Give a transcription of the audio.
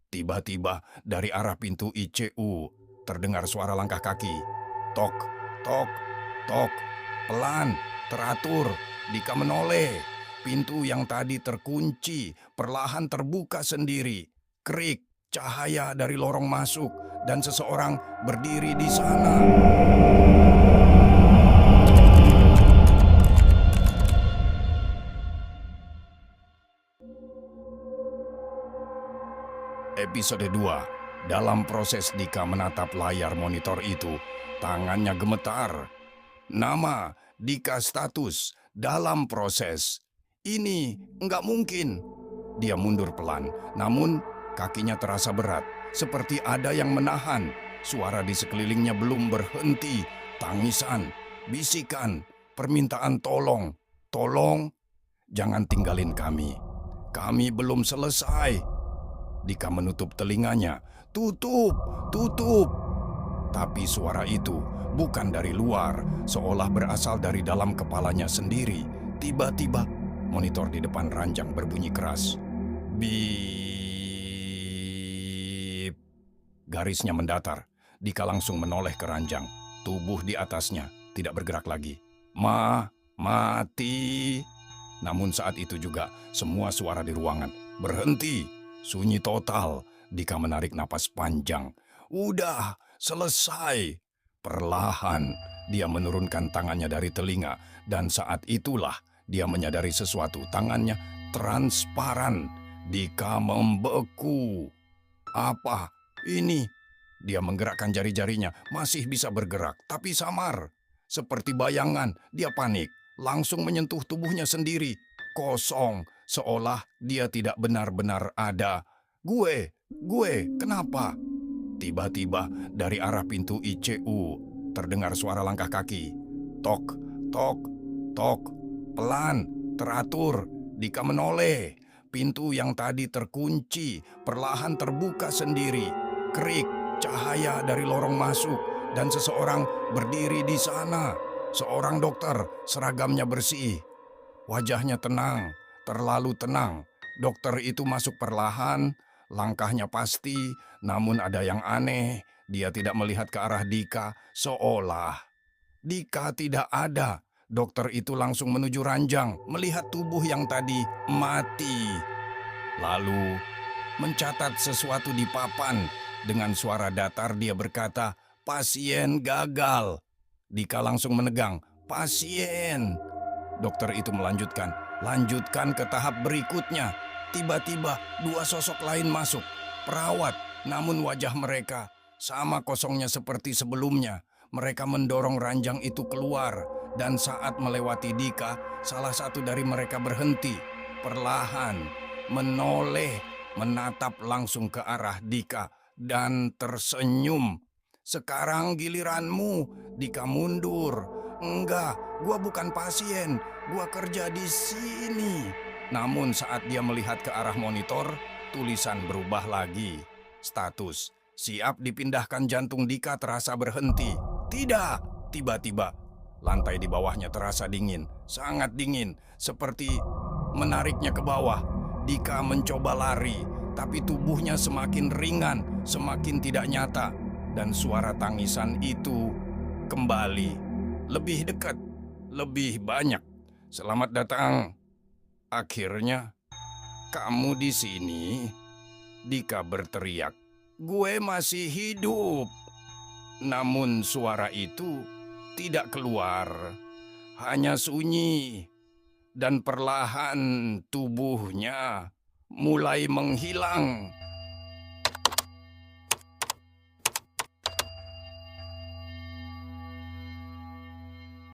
Tiba-tiba dari arah pintu ICU terdengar suara langkah kaki. Tok, tok, tok. Pelan, teratur. Dika menoleh. Pintu yang tadi terkunci perlahan terbuka sendiri. Krik, cahaya dari lorong masuk dan seseorang berdiri di sana. Episode 2. Dalam proses Dika menatap layar monitor itu, tangannya gemetar. Nama, Dika status, dalam proses. Ini nggak mungkin. Dia mundur pelan, namun kakinya terasa berat, seperti ada yang menahan. Suara di sekelilingnya belum berhenti. Tangisan, bisikan, permintaan tolong. Tolong, jangan tinggalin kami. Kami belum selesai. Dika menutup telinganya. Tutup, tutup. Tapi suara itu bukan dari luar, seolah berasal dari dalam kepalanya sendiri. Tiba-tiba, monitor di depan ranjang berbunyi keras. Bip. Garisnya mendatar. Dika langsung menoleh ke ranjang. Tubuh di atasnya tidak bergerak lagi. Mati. Namun saat itu juga semua suara di ruangan berhenti. Sunyi total. Dika menarik napas panjang. Udah, selesai. Perlahan, dia menurunkan tangannya dari telinga. Dan saat itulah dia menyadari sesuatu. Tangannya transparan. Dika membeku. Apa ini? Dia menggerakkan jari-jarinya. Masih bisa bergerak, tapi samar. Seperti bayangan, dia panik. Langsung menyentuh tubuhnya sendiri. Kosong, seolah dia tidak benar-benar ada. Gue, kenapa? Tiba-tiba dari arah pintu ICU terdengar suara langkah kaki. Tok, tok, tok. Pelan, teratur. Dika menoleh. Pintu yang tadi terkunci perlahan terbuka sendiri. Krik, cahaya dari lorong masuk dan seseorang berdiri di sana. Seorang dokter, seragamnya bersih. Wajahnya tenang, terlalu tenang. Dokter itu masuk perlahan, langkahnya pasti, namun ada yang aneh. Dia tidak melihat ke arah Dika, seolah Dika tidak ada. Dokter itu langsung menuju ranjang, melihat tubuh yang tadi mati. Lalu mencatat sesuatu di papan. Dengan suara datar dia berkata, "Pasien gagal." Dika langsung menegang, "Pasien." Dokter itu melanjutkan, "Lanjutkan ke tahap berikutnya." Tiba-tiba dua sosok lain masuk, perawat, namun wajah mereka sama kosongnya seperti sebelumnya. Mereka mendorong ranjang itu keluar, dan saat melewati Dika, salah satu dari mereka berhenti, perlahan, menoleh, menatap langsung ke arah Dika, dan tersenyum. "Sekarang giliranmu." Dika mundur. "Enggak, gua bukan pasien, gua kerja di sini." Namun saat dia melihat ke arah monitor, tulisan berubah lagi. Status, siap dipindahkan. Jantung Dika terasa berhenti. Tidak, tiba-tiba lantai di bawahnya terasa dingin, sangat dingin, seperti menariknya ke bawah. Dika mencoba lari, tapi tubuhnya semakin ringan, semakin tidak nyata. Dan suara tangisan itu kembali, lebih dekat, lebih banyak. "Selamat datang. Akhirnya kamu di sini." Dika berteriak. "Gue masih hidup." Namun suara itu tidak keluar, hanya sunyi. Dan perlahan tubuhnya mulai menghilang.